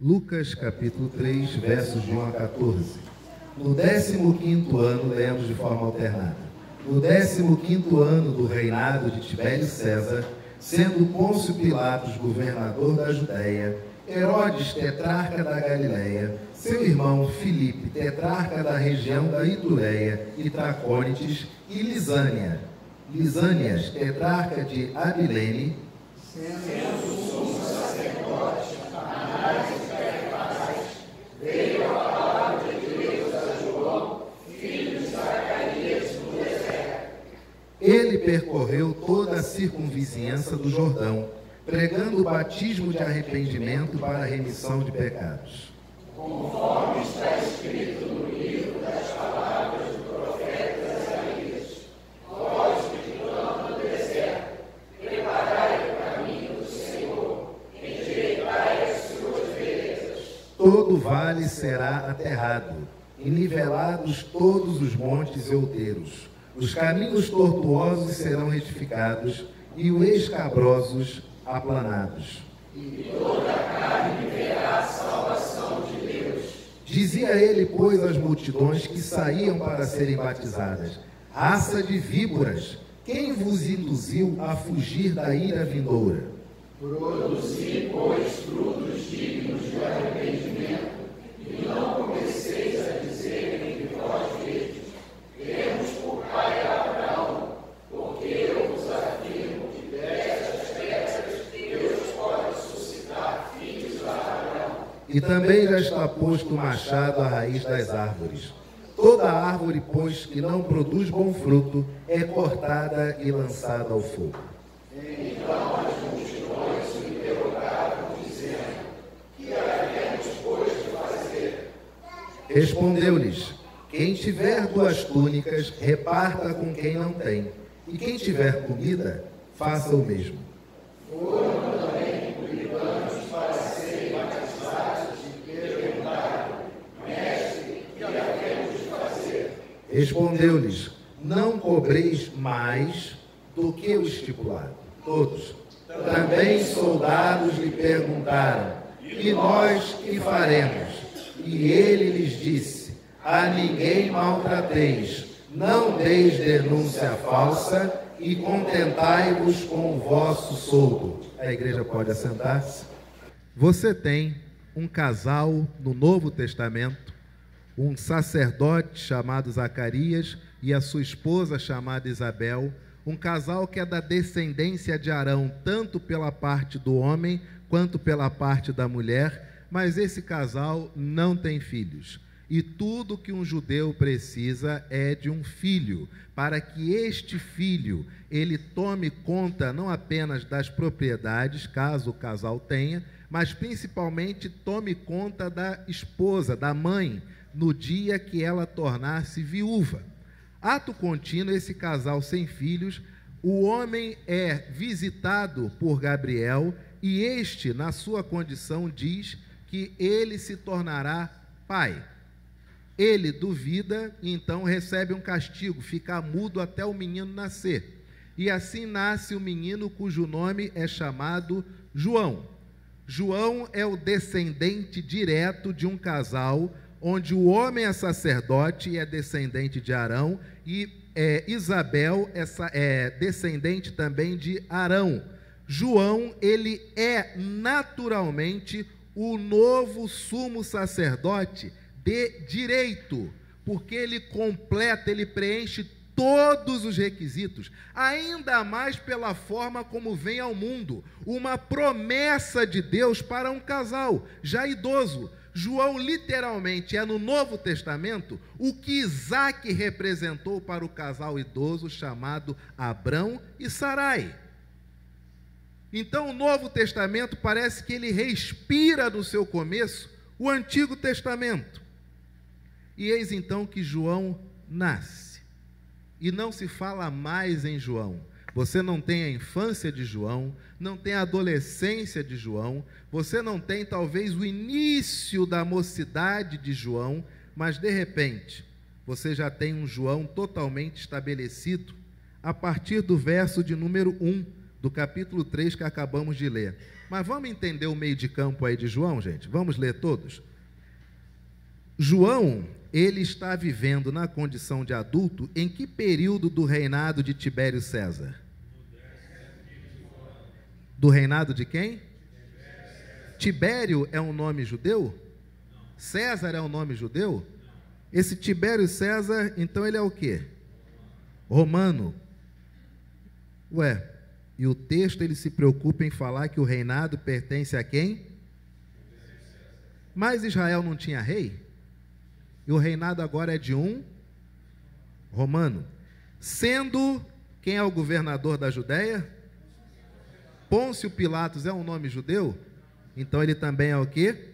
Lucas capítulo 3, versos de 1 a 14. No 15º ano, lemos de forma alternada. No 15º ano do reinado de Tibério César, sendo Pôncio Pilatos governador da Judéia, Herodes, tetrarca da Galileia, seu irmão Filipe, tetrarca da região da Itureia e Tracônites, e Lisânias, tetrarca de Abilene, sendo sumo sacerdote, Anás e Caifás, veio a palavra de Deus a João, filho de Zacarias, no deserto. Ele percorreu toda a circunvizinhança do Jordão, pregando o batismo de arrependimento para a remissão de pecados. Conforme está escrito no livro das palavras do profeta Isaías: vós que clamam no deserto, preparai o caminho do Senhor, endireitai as suas veredas. Todo vale será aterrado, e nivelados todos os montes e outeiros. Os caminhos tortuosos serão retificados, e os escabrosos aplanados. E toda a carne verá a salvação de Deus. Dizia ele, pois, às multidões que saíam para serem batizadas: raça de víboras, quem vos induziu a fugir da ira vindoura? Produzi, pois, frutos dignos de arrependimento, e não comeceis a dizer entre vós mesmos: temos por pai Abraão, porque eu vos afirmo que destas pedras Deus pode suscitar filhos a Abraão. E também já está posto o machado à raiz das árvores. Toda árvore, pois, que não produz bom fruto, é cortada e lançada ao fogo. Então as multidões se interrogavam, dizendo: que havemos, pois, de fazer? Respondeu-lhes: quem tiver 2 túnicas, reparta com quem não tem, e quem tiver comida, faça o mesmo. Foram também publicanos para serem batizados e perguntaram: mestre, que havemos de fazer? Respondeu-lhes: não cobreis mais do que o estipulado. Todos. Também soldados lhe perguntaram: e nós que faremos? E ele lhes disse: a ninguém maltrateis, não deis denúncia falsa e contentai-vos com o vosso soldo. A igreja pode assentar-se. Você tem um casal no Novo Testamento, um sacerdote chamado Zacarias e a sua esposa chamada Isabel, um casal que é da descendência de Arão, tanto pela parte do homem quanto pela parte da mulher, mas esse casal não tem filhos. E tudo que um judeu precisa é de um filho, para que este filho, ele tome conta não apenas das propriedades, caso o casal tenha, mas principalmente tome conta da esposa, da mãe, no dia que ela tornar-se viúva. Ato contínuo, esse casal sem filhos, o homem é visitado por Gabriel e este, na sua condição, diz que ele se tornará pai. Ele duvida e então recebe um castigo, fica mudo até o menino nascer. E assim nasce o menino cujo nome é chamado João. João é o descendente direto de um casal onde o homem é sacerdote e é descendente de Arão, e Isabel é descendente também de Arão. João, ele é naturalmente o novo sumo sacerdote de direito, porque ele completa, ele preenche todos os requisitos, ainda mais pela forma como vem ao mundo, uma promessa de Deus para um casal já idoso. João literalmente é no Novo Testamento o que Isaac representou para o casal idoso chamado Abrão e Sarai. Então o Novo Testamento parece que ele respira no seu começo o Antigo Testamento. E eis então que João nasce. E não se fala mais em João. Você não tem a infância de João, não tem a adolescência de João, você não tem talvez o início da mocidade de João, mas de repente você já tem um João totalmente estabelecido a partir do verso de número 1 do capítulo 3 que acabamos de ler. Mas vamos entender o meio de campo aí de João, gente? Vamos ler todos? João, ele está vivendo na condição de adulto em que período do reinado de Tibério César? Do reinado de quem? Tibério é um nome judeu? César é um nome judeu? Esse Tibério César, então ele é o quê? Romano. Ué, e o texto ele se preocupa em falar que o reinado pertence a quem? Mas Israel não tinha rei? E o reinado agora é de um romano. Sendo, quem é o governador da Judéia? Pôncio Pilatos é um nome judeu? Então ele também é o quê?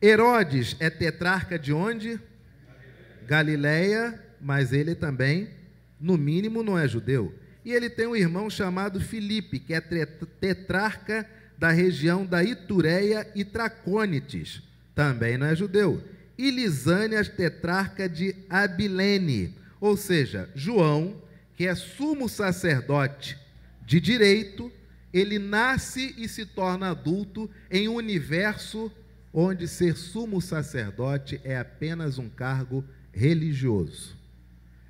Herodes é tetrarca de onde? Galileia, mas ele também, no mínimo, não é judeu. E ele tem um irmão chamado Filipe, que é tetrarca da região da Itureia e Tracônites, também não é judeu. E Lisânias, tetrarca de Abilene, ou seja, João, que é sumo sacerdote de direito, ele nasce e se torna adulto em um universo onde ser sumo sacerdote é apenas um cargo religioso.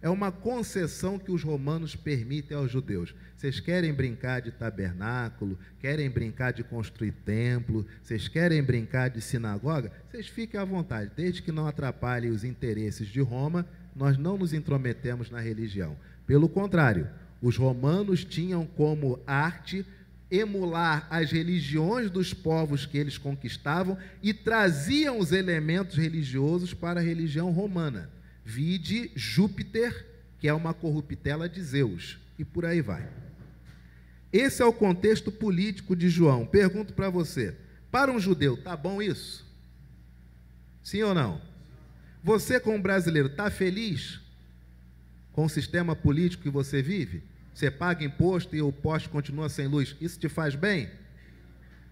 É uma concessão que os romanos permitem aos judeus. Vocês querem brincar de tabernáculo, querem brincar de construir templo, vocês querem brincar de sinagoga? Vocês fiquem à vontade, desde que não atrapalhem os interesses de Roma, nós não nos intrometemos na religião. Pelo contrário, os romanos tinham como arte emular as religiões dos povos que eles conquistavam e traziam os elementos religiosos para a religião romana. Vide Júpiter, que é uma corruptela de Zeus, e por aí vai. Esse é o contexto político de João. Pergunto para você, para um judeu, tá bom isso? Sim ou não? Você, como brasileiro, está feliz com o sistema político que você vive? Você paga imposto e o poste continua sem luz. Isso te faz bem?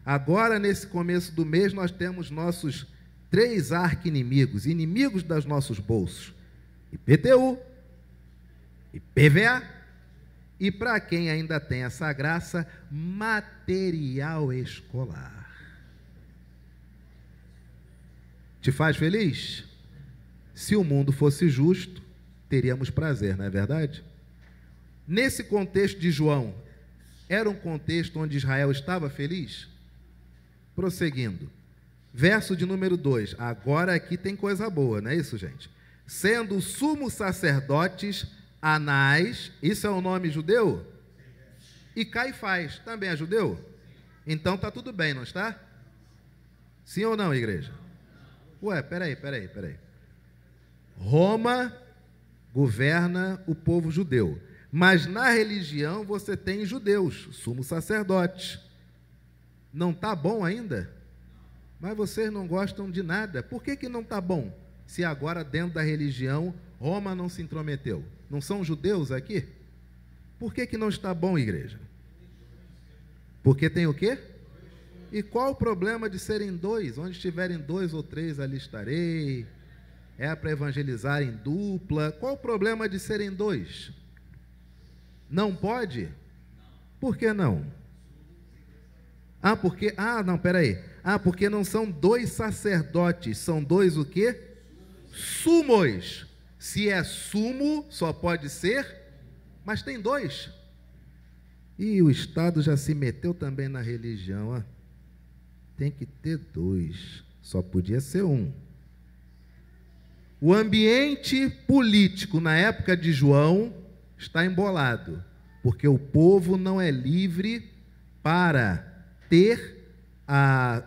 Agora, nesse começo do mês, nós temos nossos 3 arqui-inimigos, inimigos dos nossos bolsos. IPTU, IPVA e, para quem ainda tem essa graça, material escolar. Te faz feliz? Se o mundo fosse justo, teríamos prazer, não é verdade? Nesse contexto de João, era um contexto onde Israel estava feliz? Prosseguindo, verso de número 2, agora aqui tem coisa boa, não é isso, gente? Sendo sumos sacerdotes Anás, isso é um nome judeu? E Caifás, também é judeu? Então está tudo bem, não está? Sim ou não, igreja? Ué, peraí. Roma governa o povo judeu. Mas na religião você tem judeus, sumos sacerdotes. Não está bom ainda? Mas vocês não gostam de nada. Por que não está bom? Se agora dentro da religião Roma não se intrometeu. Não são judeus aqui? Por que não está bom, igreja? Porque tem o quê? E qual o problema de serem 2? Onde estiverem 2 ou 3, ali estarei. É para evangelizar em dupla. Qual o problema de serem 2? Não pode? Por que não? Porque não são 2 sacerdotes, são 2 o quê? Sumos. Se é sumo, só pode ser, mas tem 2. E o Estado já se meteu também na religião, ó. Tem que ter 2, só podia ser 1. O ambiente político na época de João está embolado, porque o povo não é livre para ter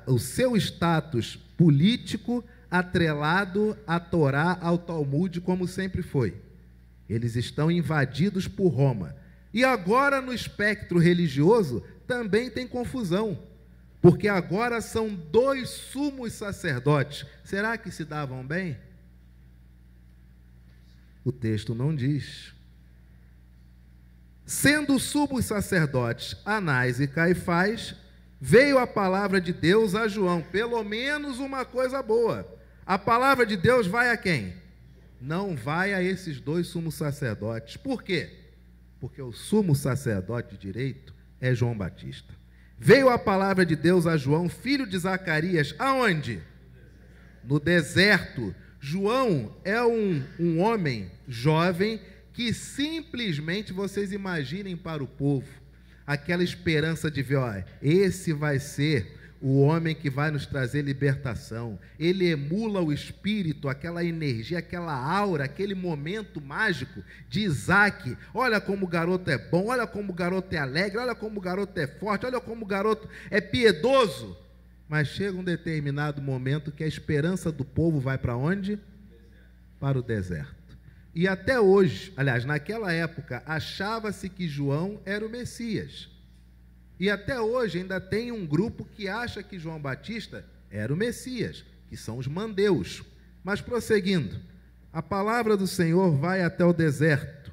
o seu status político atrelado à Torá, ao Talmud, como sempre foi. Eles estão invadidos por Roma. E agora, no espectro religioso, também tem confusão, porque agora são 2 sumos sacerdotes. Será que se davam bem? O texto não diz. Sendo sumos sacerdotes Anás e Caifás, veio a palavra de Deus a João. Pelo menos uma coisa boa. A palavra de Deus vai a quem? Não vai a esses 2 sumos sacerdotes. Por quê? Porque o sumo sacerdote de direito é João Batista. Veio a palavra de Deus a João, filho de Zacarias, aonde? No deserto. João é um homem jovem que simplesmente, vocês imaginem para o povo, aquela esperança de ver, ó, esse vai ser o homem que vai nos trazer libertação. Ele emula o espírito, aquela energia, aquela aura, aquele momento mágico de Isaac. Olha como o garoto é bom, olha como o garoto é alegre, olha como o garoto é forte, olha como o garoto é piedoso. Mas chega um determinado momento que a esperança do povo vai para onde? Para o deserto. E até hoje, aliás, naquela época, achava-se que João era o Messias. E até hoje ainda tem um grupo que acha que João Batista era o Messias, que são os mandeus. Mas prosseguindo, a palavra do Senhor vai até o deserto.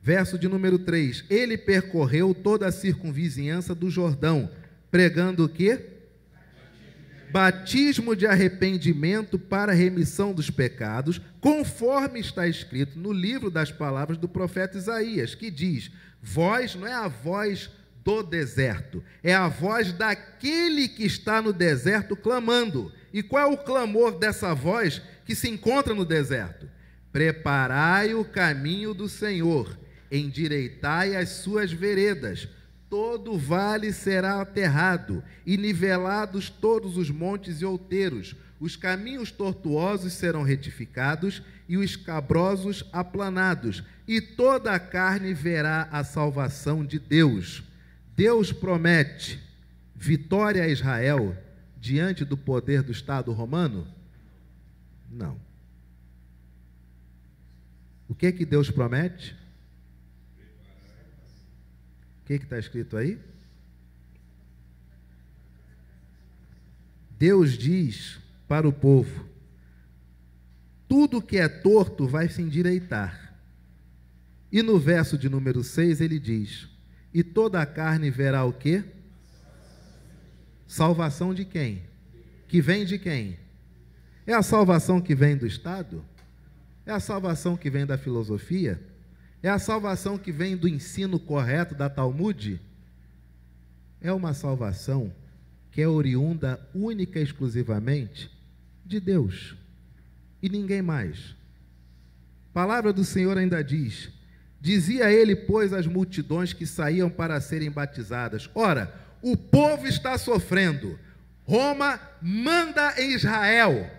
Verso de número 3. Ele percorreu toda a circunvizinhança do Jordão, pregando o quê? Batismo de arrependimento para remissão dos pecados, conforme está escrito no livro das palavras do profeta Isaías, que diz: voz não é a voz do deserto, é a voz daquele que está no deserto clamando. E qual é o clamor dessa voz que se encontra no deserto? Preparai o caminho do Senhor, endireitai as suas veredas. Todo vale será aterrado, e nivelados todos os montes e outeiros. Os caminhos tortuosos serão retificados, e os escabrosos aplanados, e toda a carne verá a salvação de Deus. Deus promete vitória a Israel diante do poder do Estado romano? Não. O que que Deus promete? O que está escrito aí? Deus diz para o povo: tudo que é torto vai se endireitar. E no verso de número 6 ele diz: e toda a carne verá o quê? Salvação de quem? Que vem de quem? É a salvação que vem do Estado? É a salvação que vem da filosofia? É a salvação que vem do ensino correto da Talmud? É uma salvação que é oriunda única e exclusivamente de Deus e ninguém mais. A palavra do Senhor ainda diz: dizia ele, pois, às multidões que saíam para serem batizadas: ora, o povo está sofrendo, Roma manda em Israel,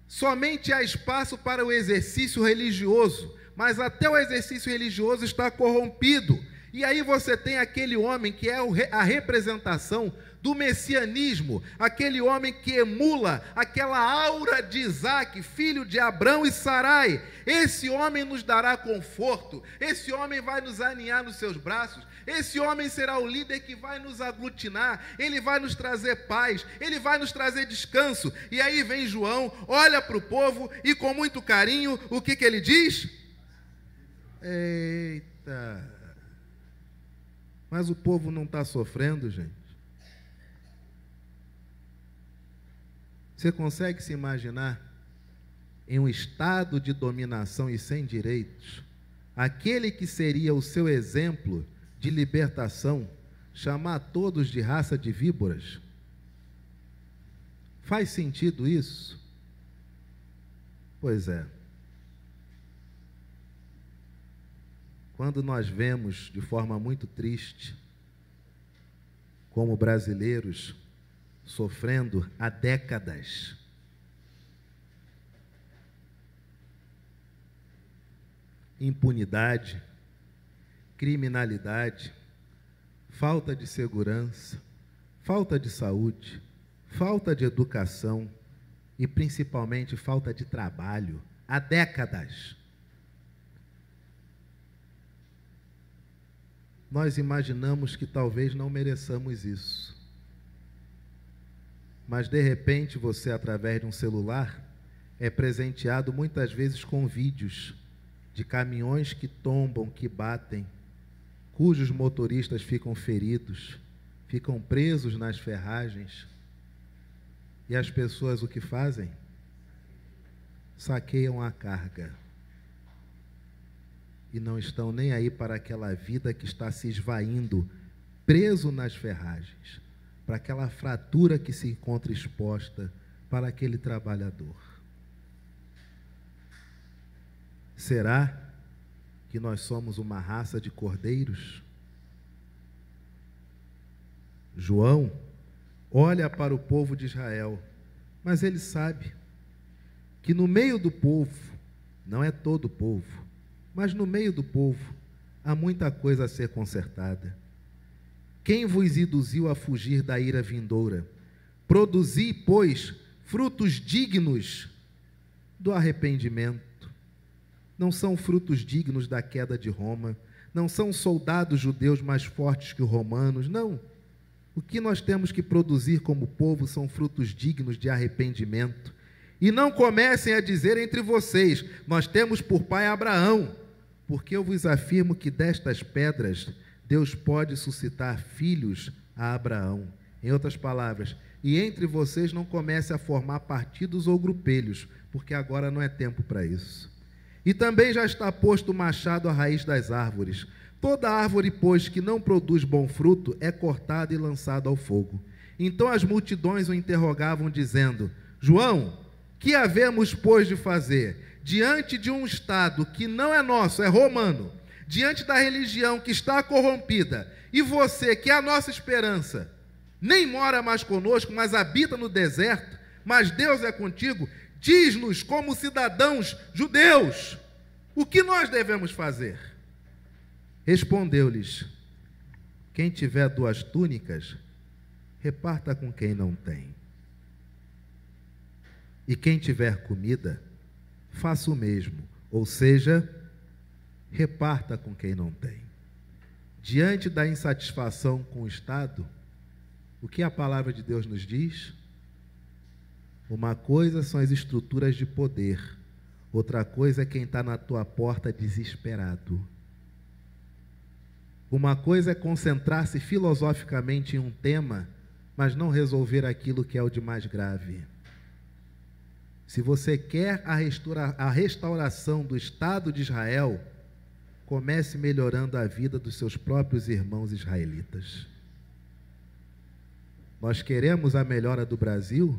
somente há espaço para o exercício religioso, mas até o exercício religioso está corrompido. E aí você tem aquele homem que é a representação do messianismo, aquele homem que emula aquela aura de Isaac, filho de Abrão e Sarai. Esse homem nos dará conforto, esse homem vai nos aninhar nos seus braços, esse homem será o líder que vai nos aglutinar, ele vai nos trazer paz, ele vai nos trazer descanso. E aí vem João, olha para o povo e com muito carinho, o que ele diz? Eita, mas o povo não está sofrendo, gente. Você consegue se imaginar em um estado de dominação e sem direitos, aquele que seria o seu exemplo de libertação, chamar todos de raça de víboras? Faz sentido isso? Pois é. Quando nós vemos de forma muito triste como brasileiros sofrendo há décadas impunidade, criminalidade, falta de segurança, falta de saúde, falta de educação e principalmente falta de trabalho há décadas. Nós imaginamos que talvez não mereçamos isso. Mas de repente você, através de um celular, é presenteado muitas vezes com vídeos de caminhões que tombam, que batem, cujos motoristas ficam feridos, ficam presos nas ferragens. E as pessoas o que fazem? Saqueiam a carga. e não estão nem aí para aquela vida que está se esvaindo, preso nas ferragens, para aquela fratura que se encontra exposta para aquele trabalhador. Será que nós somos uma raça de cordeiros? João olha para o povo de Israel, mas ele sabe que no meio do povo, não é todo o povo, mas no meio do povo, há muita coisa a ser consertada. Quem vos induziu a fugir da ira vindoura? Produzi, pois, frutos dignos do arrependimento. Não são frutos dignos da queda de Roma, não são soldados judeus mais fortes que os romanos, não. O que nós temos que produzir como povo são frutos dignos de arrependimento. E não comecem a dizer entre vocês, nós temos por pai Abraão, porque eu vos afirmo que destas pedras Deus pode suscitar filhos a Abraão. Em outras palavras, e entre vocês não comece a formar partidos ou grupelhos, porque agora não é tempo para isso. E também já está posto o machado à raiz das árvores. Toda árvore, pois, que não produz bom fruto, é cortada e lançada ao fogo. Então as multidões o interrogavam, dizendo, João, que havemos, pois, de fazer? Diante de um Estado que não é nosso, é romano, diante da religião que está corrompida, e você, que é a nossa esperança, nem mora mais conosco, mas habita no deserto, mas Deus é contigo, diz-nos como cidadãos judeus, o que nós devemos fazer? Respondeu-lhes, quem tiver 2 túnicas, reparta com quem não tem. E quem tiver comida, faça o mesmo, ou seja, reparta com quem não tem. Diante da insatisfação com o Estado, o que a palavra de Deus nos diz? Uma coisa são as estruturas de poder, outra coisa é quem está na tua porta desesperado. Uma coisa é concentrar-se filosoficamente em um tema, mas não resolver aquilo que é o de mais grave. Se você quer a restauração do Estado de Israel, comece melhorando a vida dos seus próprios irmãos israelitas. Nós queremos a melhora do Brasil?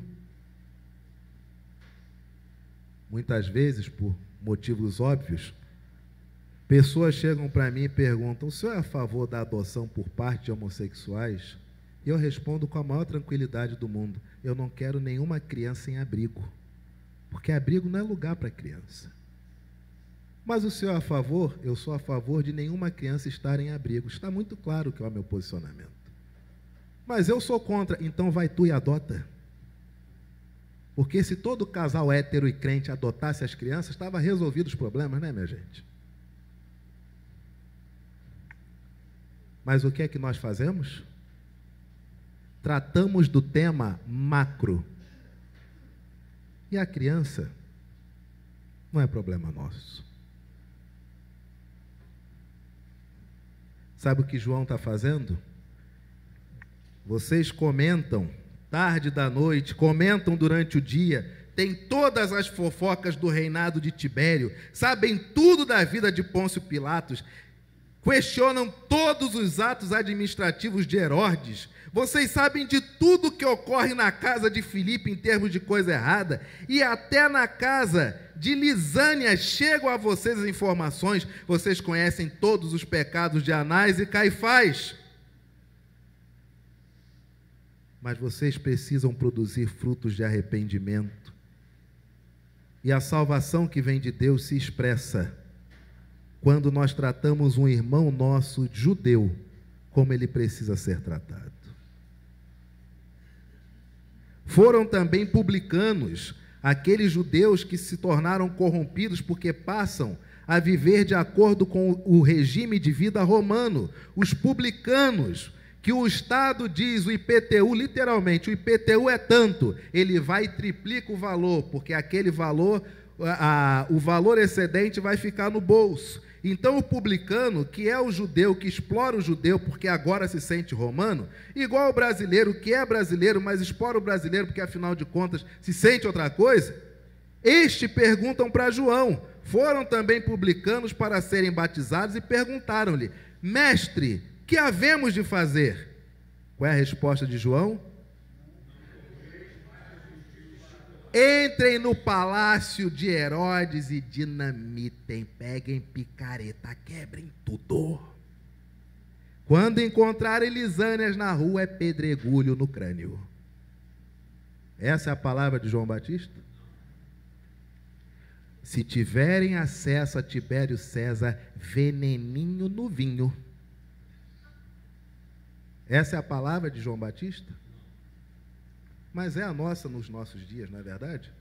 Muitas vezes, por motivos óbvios, pessoas chegam para mim e perguntam, o senhor é a favor da adoção por parte de homossexuais? E eu respondo com a maior tranquilidade do mundo, eu não quero nenhuma criança em abrigo, porque abrigo não é lugar para criança. Mas o senhor é a favor? Eu sou a favor de nenhuma criança estar em abrigo. Está muito claro que é o meu posicionamento. Mas eu sou contra, então vai tu e adota. Porque se todo casal hétero e crente adotasse as crianças, estava resolvido os problemas, né, minha gente? Mas o que é que nós fazemos? Tratamos do tema macro. E a criança não é problema nosso. Sabe o que João está fazendo? Vocês comentam tarde da noite, comentam durante o dia, tem todas as fofocas do reinado de Tibério, sabem tudo da vida de Pôncio Pilatos, questionam todos os atos administrativos de Herodes, vocês sabem de tudo que ocorre na casa de Filipe em termos de coisa errada, e até na casa de Lisânia chegam a vocês as informações, vocês conhecem todos os pecados de Anás e Caifás. Mas vocês precisam produzir frutos de arrependimento. E a salvação que vem de Deus se expressa quando nós tratamos um irmão nosso judeu como ele precisa ser tratado. Foram também publicanos, aqueles judeus que se tornaram corrompidos porque passam a viver de acordo com o regime de vida romano, os publicanos, que o Estado diz, o IPTU, literalmente, o IPTU é tanto, ele vai e triplica o valor, porque aquele valor, o valor excedente vai ficar no bolso. Então o publicano, que é o judeu, que explora o judeu, porque agora se sente romano, igual o brasileiro, que é brasileiro, mas explora o brasileiro, porque afinal de contas se sente outra coisa, perguntam para João, foram também publicanos para serem batizados e perguntaram-lhe: Mestre, que havemos de fazer? Qual é a resposta de João? Entrem no palácio de Herodes e dinamitem, peguem picareta, quebrem tudo. Quando encontrarem lisânias na rua, é pedregulho no crânio. Essa é a palavra de João Batista? Se tiverem acesso a Tibério César, veneninho no vinho. Essa é a palavra de João Batista? Mas é a nossa nos nossos dias, não é verdade?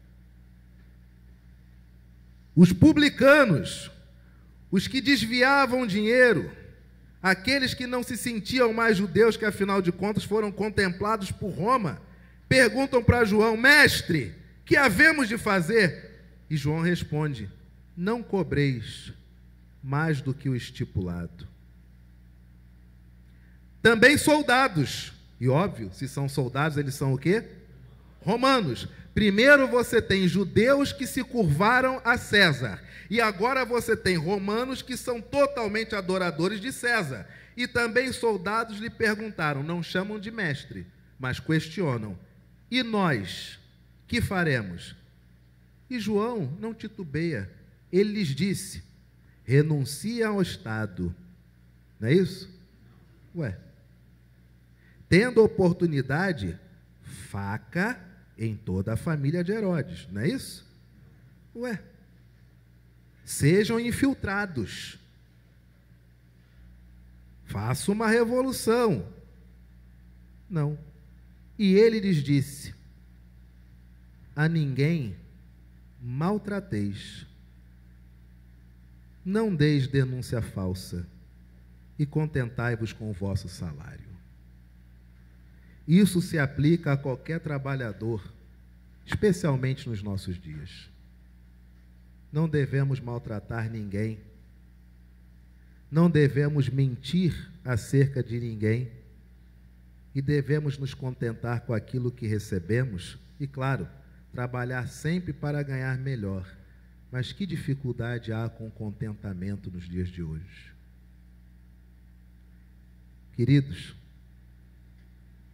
Os publicanos, os que desviavam dinheiro, aqueles que não se sentiam mais judeus, que afinal de contas foram contemplados por Roma, perguntam para João: Mestre, que havemos de fazer? E João responde: não cobreis mais do que o estipulado. Também soldados, e óbvio, se são soldados, eles são o quê? Romanos. Primeiro você tem judeus que se curvaram a César, e agora você tem romanos que são totalmente adoradores de César. E também soldados lhe perguntaram, não chamam de mestre, mas questionam: e nós, que faremos? E João não titubeia, ele lhes disse: renuncia ao Estado. Não é isso? Ué. Tendo oportunidade, faca em toda a família de Herodes, não é isso? Ué. Sejam infiltrados. Faça uma revolução. Não. E ele lhes disse: a ninguém maltrateis, não deis denúncia falsa, e contentai-vos com o vosso salário. Isso se aplica a qualquer trabalhador, especialmente nos nossos dias. Não devemos maltratar ninguém, não devemos mentir acerca de ninguém, e devemos nos contentar com aquilo que recebemos, e claro, trabalhar sempre para ganhar melhor. Mas que dificuldade há com o contentamento nos dias de hoje? Queridos,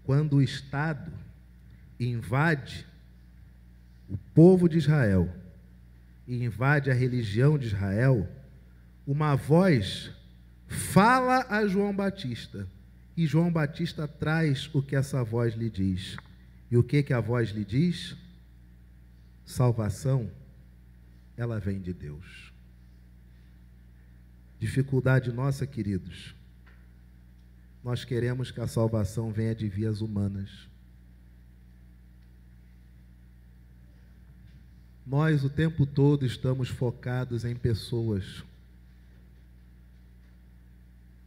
quando o Estado invade o povo de Israel e invade a religião de Israel, uma voz fala a João Batista, e João Batista traz o que essa voz lhe diz. E o que a voz lhe diz? Salvação, ela vem de Deus. Dificuldade nossa, queridos, nós queremos que a salvação venha de vias humanas. Nós o tempo todo estamos focados em pessoas.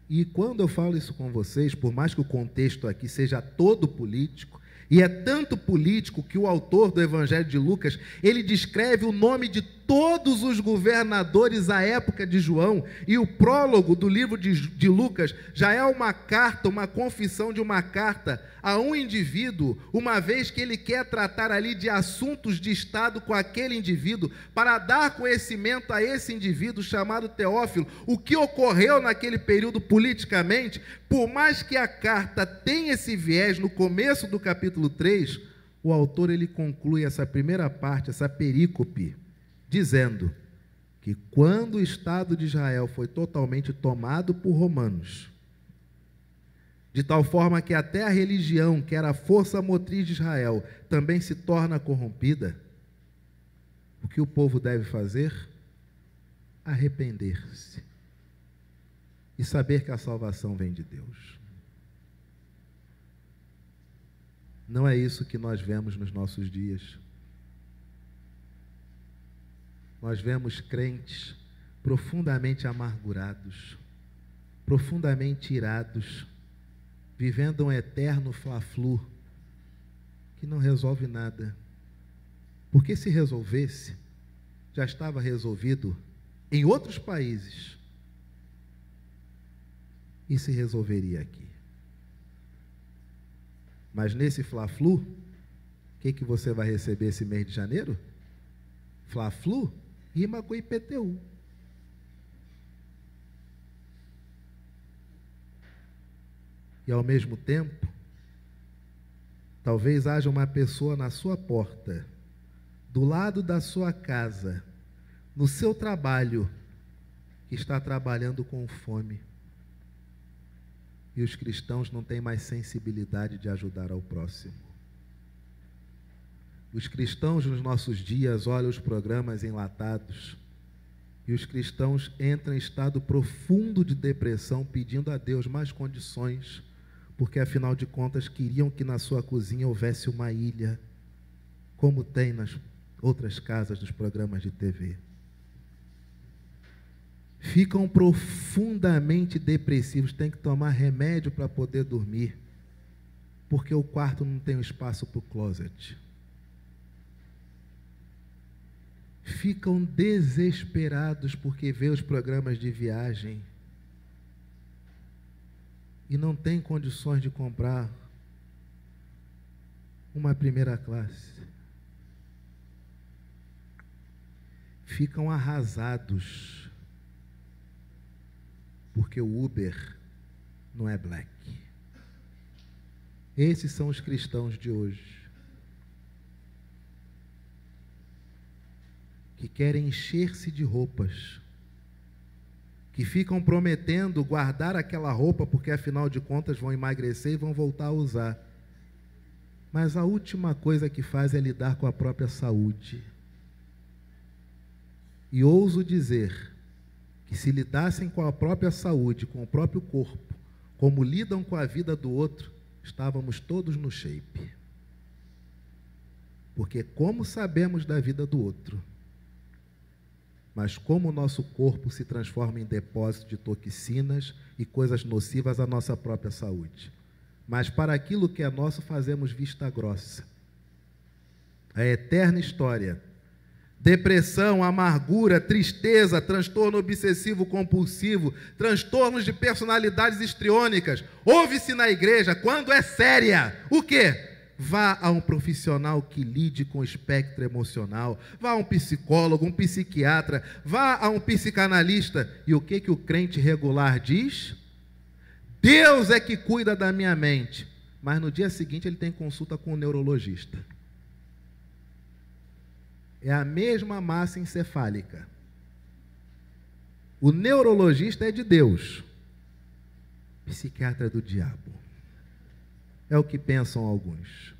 E quando eu falo isso com vocês, por mais que o contexto aqui seja todo político, e é tanto político que o autor do Evangelho de Lucas, ele descreve o nome de todos os governadores à época de João, e o prólogo do livro de Lucas já é uma carta, uma confissão de uma carta a um indivíduo, uma vez que ele quer tratar ali de assuntos de Estado com aquele indivíduo, para dar conhecimento a esse indivíduo chamado Teófilo, o que ocorreu naquele período politicamente. Por mais que a carta tenha esse viés no começo do capítulo 3, o autor ele conclui essa primeira parte, essa perícope, dizendo que quando o Estado de Israel foi totalmente tomado por romanos, de tal forma que até a religião, que era a força motriz de Israel, também se torna corrompida, o que o povo deve fazer? Arrepender-se e saber que a salvação vem de Deus. Não é isso que nós vemos nos nossos dias. Nós vemos crentes profundamente amargurados, profundamente irados, vivendo um eterno fla-flu, que não resolve nada. Porque se resolvesse, já estava resolvido em outros países, e se resolveria aqui. Mas nesse fla-flu, o que você vai receber esse mês de janeiro? Fla-flu Rima com IPTU. E ao mesmo tempo, talvez haja uma pessoa na sua porta, do lado da sua casa, no seu trabalho, que está trabalhando com fome. E os cristãos não têm mais sensibilidade de ajudar ao próximo. Os cristãos nos nossos dias olham os programas enlatados e os cristãos entram em estado profundo de depressão, pedindo a Deus mais condições, porque afinal de contas queriam que na sua cozinha houvesse uma ilha, como tem nas outras casas dos programas de TV. Ficam profundamente depressivos, têm que tomar remédio para poder dormir, porque o quarto não tem espaço para o closet. Ficam desesperados porque vê os programas de viagem e não tem condições de comprar uma primeira classe. Ficam arrasados porque o Uber não é black. Esses são os cristãos de hoje, que querem encher-se de roupas, que ficam prometendo guardar aquela roupa porque afinal de contas vão emagrecer e vão voltar a usar. Mas a última coisa que faz é lidar com a própria saúde. E ouso dizer que se lidassem com a própria saúde, com o próprio corpo, como lidam com a vida do outro, estávamos todos no shape. Porque como sabemos da vida do outro, mas como o nosso corpo se transforma em depósito de toxinas e coisas nocivas à nossa própria saúde. Mas para aquilo que é nosso, fazemos vista grossa. A eterna história. Depressão, amargura, tristeza, transtorno obsessivo compulsivo, transtornos de personalidades histriônicas. Ouve-se na igreja quando é séria. O quê? Vá a um profissional que lide com o espectro emocional, vá a um psicólogo, um psiquiatra, vá a um psicanalista. E o que o crente regular diz? Deus é que cuida da minha mente. Mas no dia seguinte ele tem consulta com o neurologista. É a mesma massa encefálica. O neurologista é de Deus, psiquiatra é do diabo. É o que pensam alguns.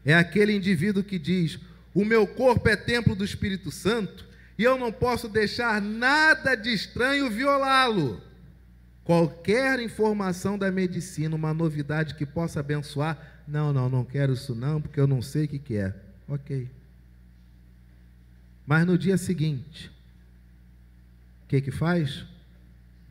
É aquele indivíduo que diz: o meu corpo é templo do Espírito Santo e eu não posso deixar nada de estranho violá-lo. Qualquer informação da medicina, uma novidade que possa abençoar, não quero isso não, porque eu não sei o que é. Ok. Mas no dia seguinte, o que faz?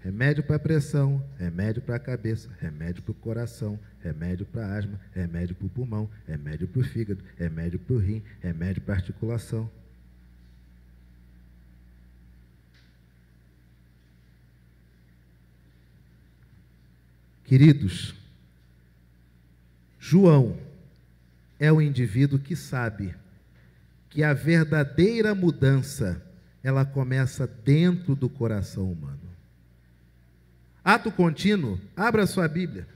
Remédio para pressão, remédio para a cabeça, remédio para o coração, remédio para asma, remédio para o pulmão, remédio para o fígado, remédio para o rim, remédio para a articulação. Queridos, João é o indivíduo que sabe que a verdadeira mudança, ela começa dentro do coração humano. Ato contínuo, abra sua Bíblia.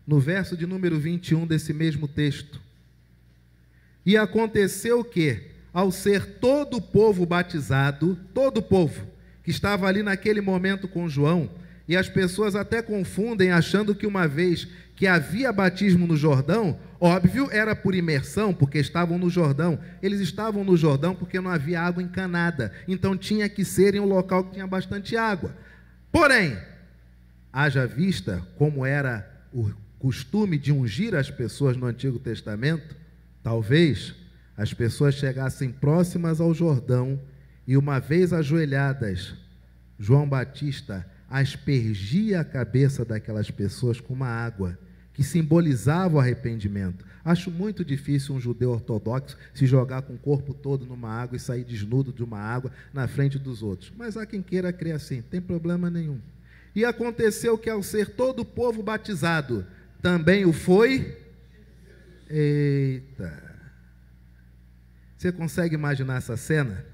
No verso de número 21 desse mesmo texto. E aconteceu que, ao ser todo o povo batizado, todo o povo que estava ali naquele momento com João, e as pessoas até confundem achando que uma vez que havia batismo no Jordão, óbvio, era por imersão, porque estavam no Jordão. Eles estavam no Jordão porque não havia água encanada, então tinha que ser em um local que tinha bastante água. Porém, haja vista como era o costume de ungir as pessoas no Antigo Testamento, talvez as pessoas chegassem próximas ao Jordão e, uma vez ajoelhadas, João Batista aspergia a cabeça daquelas pessoas com uma água que simbolizava o arrependimento. Acho muito difícil um judeu ortodoxo se jogar com o corpo todo numa água e sair desnudo de uma água na frente dos outros. Mas há quem queira crer assim, não tem problema nenhum. E aconteceu que, ao ser todo o povo batizado, também o foi Eita! Você consegue imaginar essa cena?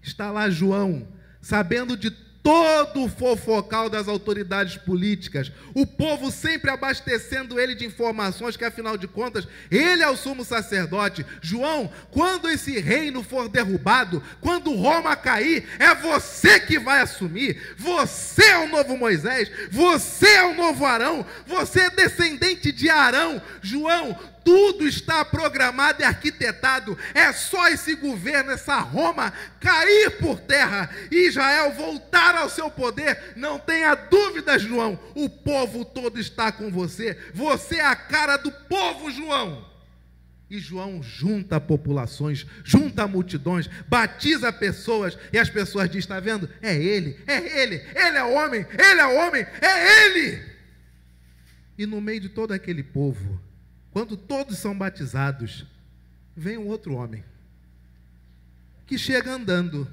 Está lá João, sabendo de todo o fofocal das autoridades políticas, o povo sempre abastecendo ele de informações que, afinal de contas, ele é o sumo sacerdote. João, quando esse reino for derrubado, quando Roma cair, é você que vai assumir. Você é o novo Moisés, você é o novo Arão, você é descendente de Arão. João, tudo está programado e arquitetado. É só esse governo, essa Roma, cair por terra e Israel voltar ao seu poder. Não tenha dúvida, João. O povo todo está com você. Você é a cara do povo, João. E João junta populações, junta multidões, batiza pessoas. E as pessoas dizem, está vendo? É ele, ele é homem, é ele. E no meio de todo aquele povo, quando todos são batizados, vem um outro homem, que chega andando,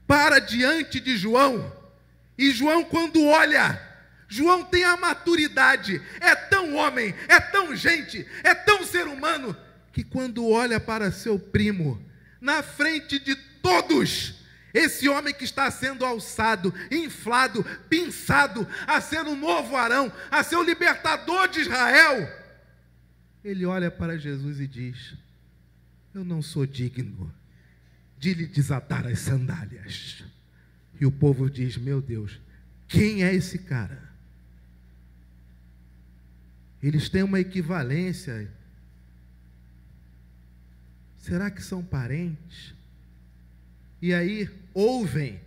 para diante de João, e João, quando olha, João tem a maturidade, é tão homem, é tão gente, é tão ser humano, que quando olha para seu primo, na frente de todos, esse homem que está sendo alçado, inflado, pinçado, a ser o novo Arão, a ser o libertador de Israel, ele olha para Jesus e diz, eu não sou digno de lhe desatar as sandálias. E o povo diz, meu Deus, quem é esse cara? Eles têm uma equivalência. Será que são parentes? E aí ouvem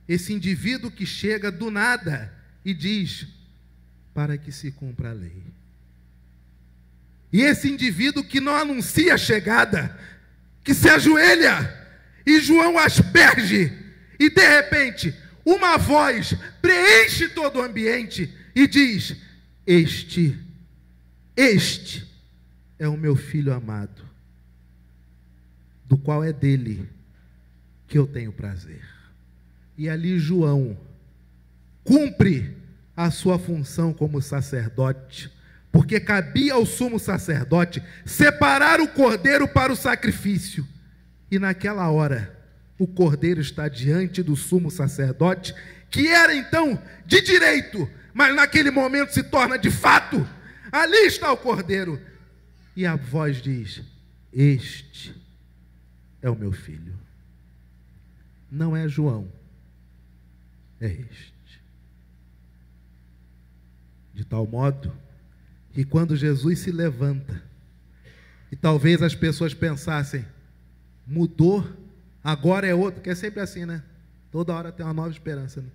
esse indivíduo que chega do nada e diz, para que se cumpra a lei. E esse indivíduo que não anuncia a chegada, que se ajoelha, e João asperge, e de repente, uma voz preenche todo o ambiente, e diz, este é o meu filho amado, do qual é dele que eu tenho prazer. E ali João cumpre a sua função como sacerdote, porque cabia ao sumo sacerdote separar o cordeiro para o sacrifício. E naquela hora, o cordeiro está diante do sumo sacerdote, que era então de direito, mas naquele momento se torna de fato. Ali está o cordeiro. E a voz diz, este é o meu filho. Não é João, é este. De tal modo que quando Jesus se levanta, e talvez as pessoas pensassem, mudou, agora é outro, que é sempre assim, né? Toda hora tem uma nova esperança, né?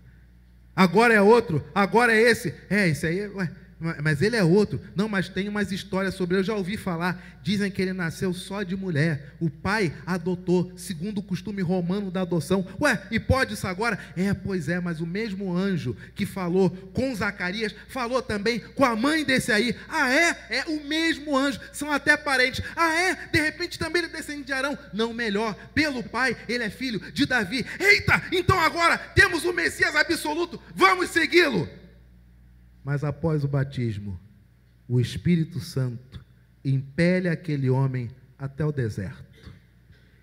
Agora é outro, agora é esse. Esse aí, ué, mas ele é outro. Não, mas tem umas histórias sobre ele, eu já ouvi falar, dizem que ele nasceu só de mulher, o pai adotou, segundo o costume romano da adoção. Ué, e pode isso agora? Pois é, mas o mesmo anjo que falou com Zacarias, falou também com a mãe desse aí. É o mesmo anjo, são até parentes. De repente também ele é descendente de Arão. Não, melhor, pelo pai, ele é filho de Davi. Eita, então agora temos o Messias absoluto, vamos segui-lo. Mas após o batismo, o Espírito Santo impele aquele homem até o deserto.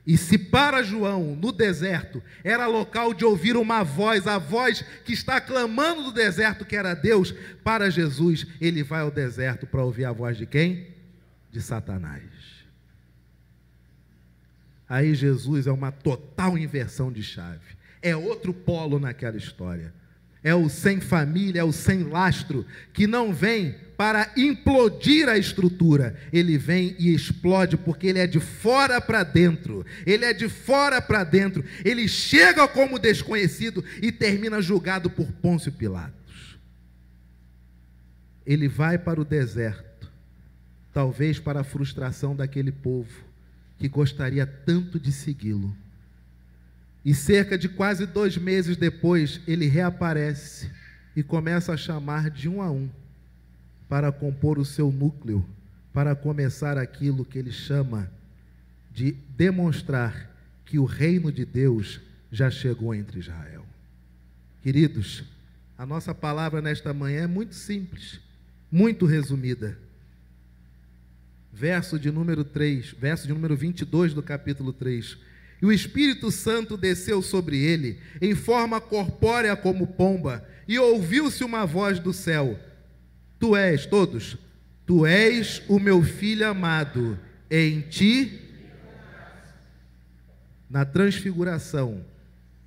E se para João, no deserto, era local de ouvir uma voz, a voz que está clamando do deserto, que era Deus, para Jesus, ele vai ao deserto para ouvir a voz de quem? De Satanás. Aí Jesus é uma total inversão de chave. É outro polo naquela história. É o sem família, é o sem lastro, que não vem para implodir a estrutura, ele vem e explode, porque ele é de fora para dentro, ele chega como desconhecido e termina julgado por Pôncio Pilatos. Ele vai para o deserto, talvez para a frustração daquele povo, que gostaria tanto de segui-lo. E cerca de quase 2 meses depois, ele reaparece e começa a chamar de um a um para compor o seu núcleo, para começar aquilo que ele chama de demonstrar que o reino de Deus já chegou entre Israel. Queridos, a nossa palavra nesta manhã é muito simples, muito resumida. verso de número 22 do capítulo 3. E o Espírito Santo desceu sobre ele, em forma corpórea como pomba, e ouviu-se uma voz do céu: Tu és o meu filho amado, em ti. Na transfiguração,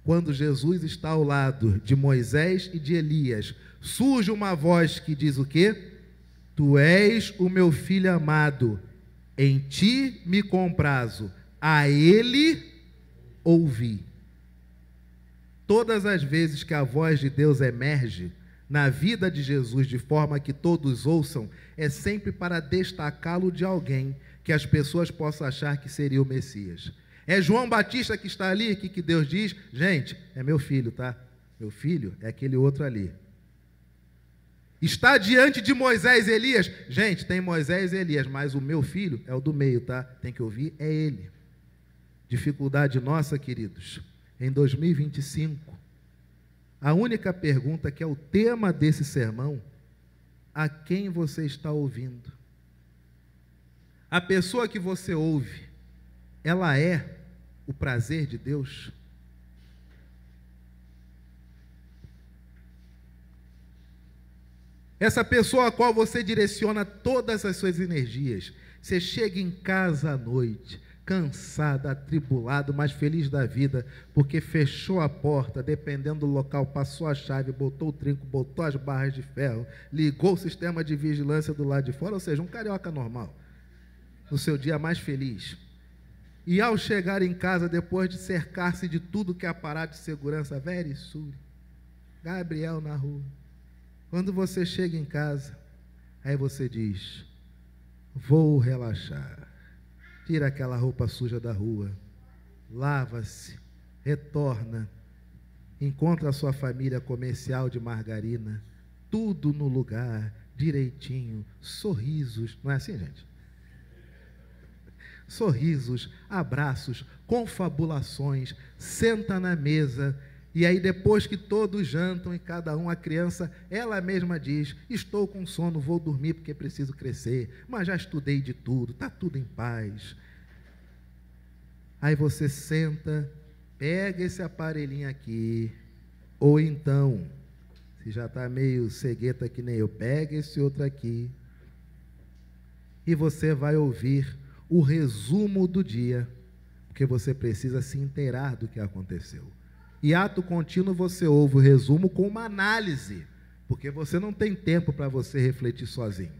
quando Jesus está ao lado de Moisés e de Elias, surge uma voz que diz o quê? Tu és o meu filho amado, em ti me comprazo, a ele ouvi. Todas as vezes que a voz de Deus emerge na vida de Jesus de forma que todos ouçam, é sempre para destacá-lo de alguém que as pessoas possam achar que seria o Messias. É João Batista que está ali, que Deus diz: gente, é meu filho, tá? Meu filho é aquele outro ali. Está diante de Moisés e Elias, gente, tem Moisés e Elias, mas o meu filho é o do meio, tá? Tem que ouvir, é ele. Dificuldade nossa, queridos, em 2025, a única pergunta que é o tema desse sermão: a quem você está ouvindo? A pessoa que você ouve, ela é o prazer de Deus? Essa pessoa a qual você direciona todas as suas energias. Você chega em casa à noite, cansado, atribulado, mas feliz da vida, porque fechou a porta, dependendo do local, passou a chave, botou o trinco, botou as barras de ferro, ligou o sistema de vigilância do lado de fora, ou seja, um carioca normal, no seu dia mais feliz. E ao chegar em casa, depois de cercar-se de tudo que é aparato de segurança, Verisuri, Gabriel na rua, quando você chega em casa, aí você diz: vou relaxar. Tira aquela roupa suja da rua, lava-se, retorna, encontra a sua família comercial de margarina, tudo no lugar, direitinho, sorrisos, não é assim, gente? Sorrisos, abraços, confabulações, senta na mesa, e aí depois que todos jantam e cada um, a criança, ela mesma diz: estou com sono, vou dormir porque preciso crescer, mas já estudei de tudo, está tudo em paz. Aí você senta, pega esse aparelhinho aqui, ou então, se já está meio cegueta que nem eu, pega esse outro aqui, e você vai ouvir o resumo do dia, porque você precisa se inteirar do que aconteceu. E ato contínuo você ouve o resumo com uma análise, porque você não tem tempo para você refletir sozinho.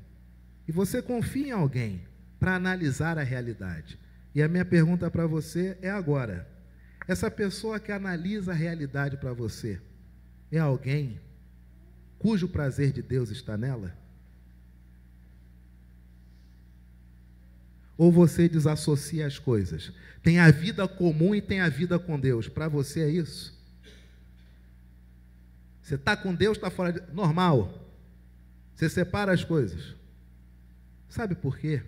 E você confia em alguém para analisar a realidade. E a minha pergunta para você é agora: essa pessoa que analisa a realidade para você é alguém cujo prazer de Deus está nela? Ou você desassocia as coisas? Tem a vida comum e tem a vida com Deus. Para você é isso? Você está com Deus, está fora de... Normal. Você separa as coisas. Sabe por quê?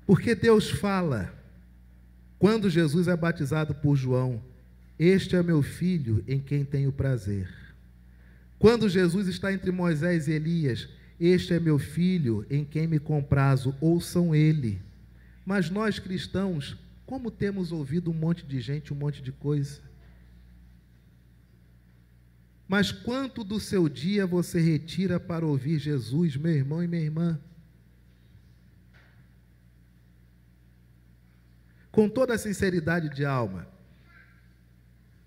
Porque Deus fala, quando Jesus é batizado por João: este é meu filho em quem tenho prazer. Quando Jesus está entre Moisés e Elias: este é meu filho em quem me comprazo, ouçam ele. Mas nós cristãos, como temos ouvido um monte de gente, um monte de coisa? Mas quanto do seu dia você retira para ouvir Jesus, meu irmão e minha irmã? Com toda a sinceridade de alma,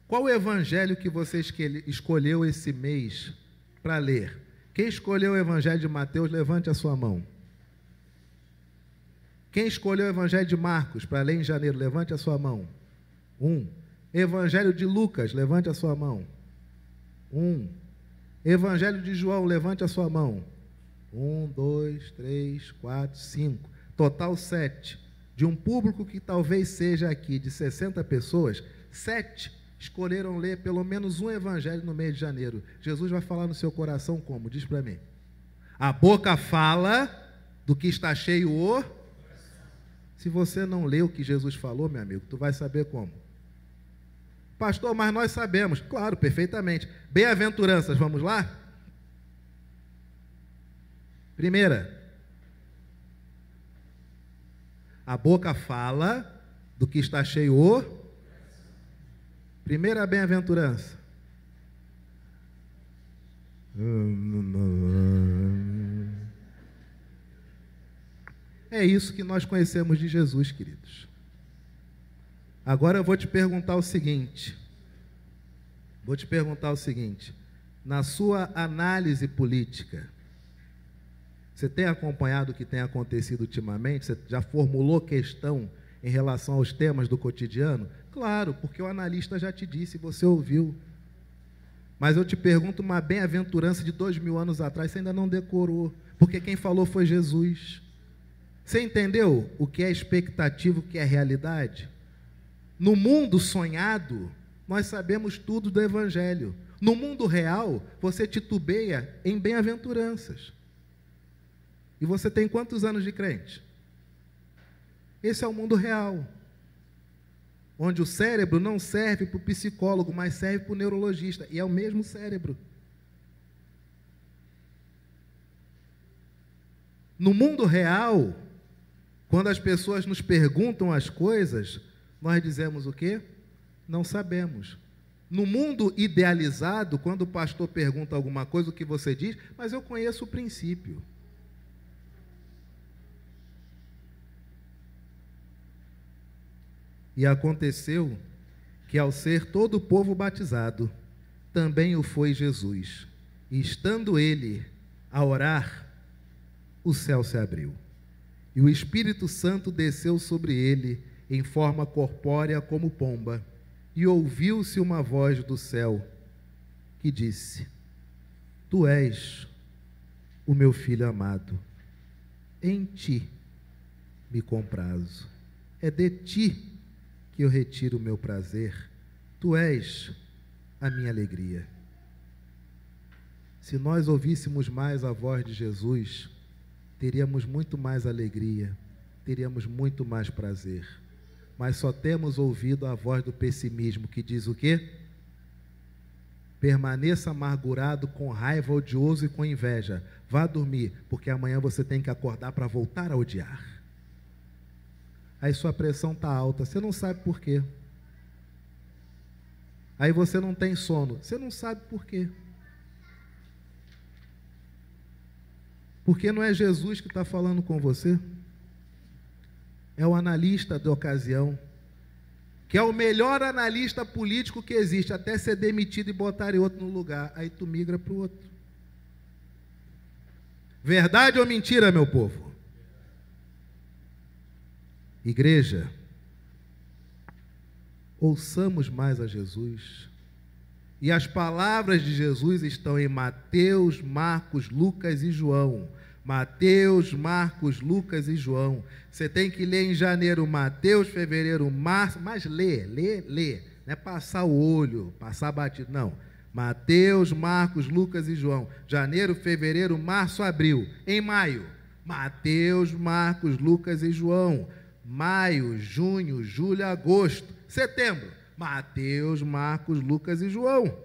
qual o evangelho que você escolheu esse mês para ler? Quem escolheu o evangelho de Mateus, levante a sua mão. Quem escolheu o evangelho de Marcos para ler em janeiro, levante a sua mão. 1. Evangelho de Lucas, levante a sua mão. 1. Evangelho de João, levante a sua mão. 1, 2, 3, 4, 5. Total 7. De um público que talvez seja aqui de 60 pessoas, 7 escolheram ler pelo menos um evangelho no mês de janeiro. Jesus vai falar no seu coração como? Diz para mim. A boca fala do que está cheio o... Se você não lê o que Jesus falou, meu amigo, tu vai saber como. Pastor, mas nós sabemos. Claro, perfeitamente. Bem-aventuranças, vamos lá? Primeira. A boca fala do que está cheio o. Primeira bem-aventurança. É isso que nós conhecemos de Jesus, queridos. Agora eu vou te perguntar o seguinte. Na sua análise política, você tem acompanhado o que tem acontecido ultimamente? Você já formulou questão em relação aos temas do cotidiano? Claro, porque o analista já te disse, você ouviu. Mas eu te pergunto, uma bem-aventurança de 2000 anos atrás, você ainda não decorou, porque quem falou foi Jesus. Você entendeu o que é expectativa, o que é realidade? No mundo sonhado, nós sabemos tudo do Evangelho. No mundo real, você titubeia em bem-aventuranças. E você tem quantos anos de crente? Esse é o mundo real, onde o cérebro não serve para o psicólogo, mas serve para o neurologista, e é o mesmo cérebro. No mundo real, quando as pessoas nos perguntam as coisas, nós dizemos o quê? Não sabemos. No mundo idealizado, quando o pastor pergunta alguma coisa, o que você diz? Mas eu conheço o princípio. E aconteceu que, ao ser todo o povo batizado, também o foi Jesus. E estando ele a orar, o céu se abriu. E o Espírito Santo desceu sobre ele em forma corpórea como pomba. E ouviu-se uma voz do céu que disse: Tu és o meu filho amado, em ti me comprazo. É de ti que eu retiro o meu prazer, tu és a minha alegria. Se nós ouvíssemos mais a voz de Jesus, teríamos muito mais alegria, teríamos muito mais prazer. Mas só temos ouvido a voz do pessimismo, que diz o quê? Permaneça amargurado, com raiva, odioso e com inveja. Vá dormir, porque amanhã você tem que acordar para voltar a odiar. Aí sua pressão está alta, você não sabe por quê. Aí você não tem sono, você não sabe por quê. Porque não é Jesus que está falando com você. É o analista da ocasião, que é o melhor analista político que existe, até ser demitido e botarem outro no lugar. Aí tu migra para o outro. Verdade ou mentira, meu povo? Igreja, ouçamos mais a Jesus. E as palavras de Jesus estão em Mateus, Marcos, Lucas e João. Mateus, Marcos, Lucas e João. Você tem que ler em janeiro, Mateus, fevereiro, março, mas lê. Não é passar o olho, passar batido, não. Mateus, Marcos, Lucas e João. Janeiro, fevereiro, março, abril. Em maio, Mateus, Marcos, Lucas e João. Maio, junho, julho, agosto. Setembro, Mateus, Marcos, Lucas e João.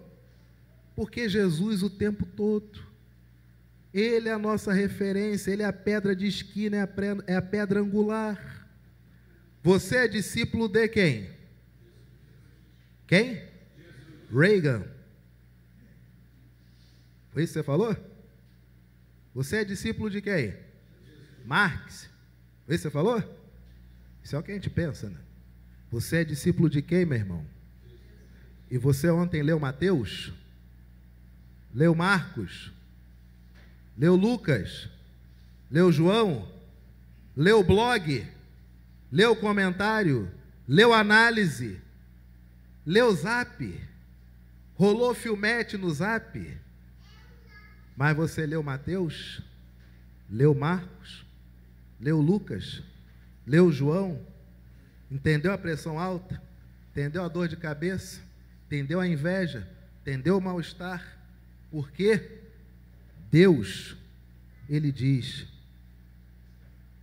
Porque Jesus o tempo todo. Ele é a nossa referência, ele é a pedra de esquina, é a pedra angular. Você é discípulo de quem? Quem? Reagan. Foi isso que você falou? Você é discípulo de quem? Marx. Foi isso que você falou? Isso é o que a gente pensa, né? Você é discípulo de quem, meu irmão? E você ontem leu Mateus? Leu Marcos? Leu Lucas? Leu João? Leu blog? Leu comentário? Leu análise? Leu zap? Rolou filmete no zap? Mas você leu Mateus? Leu Marcos? Leu Lucas? Leu João? Entendeu a pressão alta? Entendeu a dor de cabeça? Entendeu a inveja? Entendeu o mal-estar? Por quê? Deus, ele diz: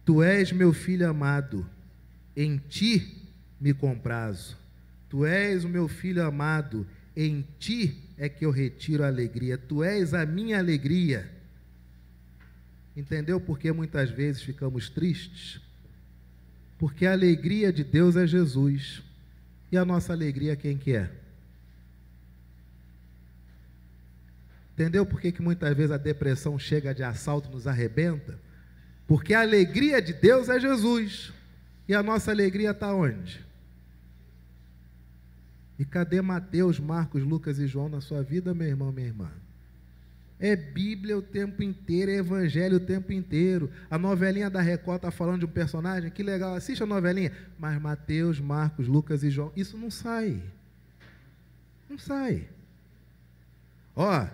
Tu és meu filho amado, em ti me comprazo. Tu és o meu filho amado, em ti é que eu retiro a alegria. Tu és a minha alegria. Entendeu por que muitas vezes ficamos tristes? Porque a alegria de Deus é Jesus. E a nossa alegria quem que é? Entendeu por que muitas vezes a depressão chega de assalto e nos arrebenta? Porque a alegria de Deus é Jesus. E a nossa alegria está onde? E cadê Mateus, Marcos, Lucas e João na sua vida, meu irmão, minha irmã? É Bíblia o tempo inteiro, é Evangelho o tempo inteiro. A novelinha da Record está falando de um personagem, que legal, assiste a novelinha. Mas Mateus, Marcos, Lucas e João, isso não sai. Não sai. Ó,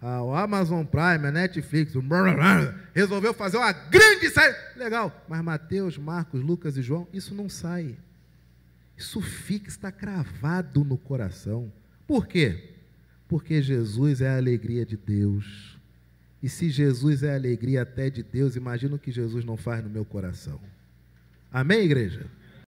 o Amazon Prime, a Netflix, resolveu fazer uma grande série. Legal, mas Mateus, Marcos, Lucas e João, isso não sai. Isso fica, está cravado no coração. Por quê? Porque Jesus é a alegria de Deus. E se Jesus é a alegria até de Deus, imagina o que Jesus não faz no meu coração. Amém, igreja?